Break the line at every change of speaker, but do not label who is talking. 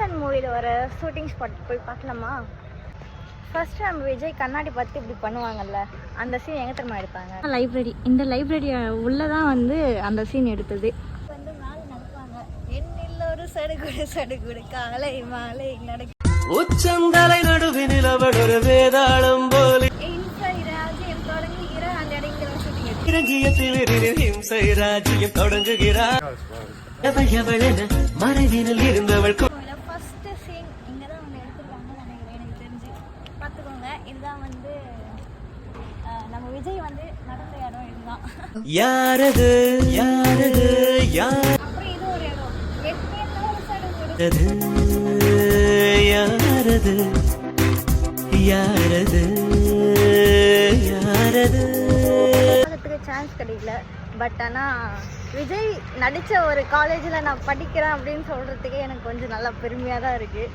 காதலன் மூவியில் வர ஷூட்டிங் ஸ்பாட் போய் பார்க்கலாமா? ஃபர்ஸ்ட் நம்ம விஜய் கண்ணாடி பார்த்து இப்படி பண்ணுவாங்கல்ல, அந்த சீன் எங்கே தெரியுமா எடுத்தாங்க? லைப்ரரி. இந்த லைப்ரரி உள்ளதான் வந்து அந்த சீன் எடுத்தது. வந்து மேலே நடப்பாங்க, என்னில் ஒரு சடுகுடு சடுகுடு காலை மாலை நடக்க
உச்சந்தலை நடுவினில் அவள் ஒரு வேதாளம் போல
ராஜ்யம் தொடங்குகிற அந்த இடங்கிற ஷூட்டிங்
இறங்கியத்தில் ஹிம்சை ராஜ்யம் தொடங்குகிறார். மறைவினில் இருந்தவள்
ஃபர்ஸ்ட் சீன் இங்கே தான் வந்து எடுத்துருக்காங்கன்னு நினைக்கிறேன், எனக்கு தெரிஞ்சு. பார்த்துக்கோங்க, இதுதான் வந்து நம்ம விஜய் வந்து நடந்த இடம். இதுதான்
யாரது யாரது யார்
அப்புறம் இது ஒரு இடம், எப்படியெல்லாம் ஒரு சடுகுடு
யாரது யாரது யாரது
சான்ஸ் கிடைக்கல. பட் ஆனால் விஜய் நடித்த ஒரு காலேஜில் நான் படிக்கிறேன் அப்படின்னு சொல்கிறதுக்கே எனக்கு கொஞ்சம் நல்லா பெருமையாக தான் இருக்குது.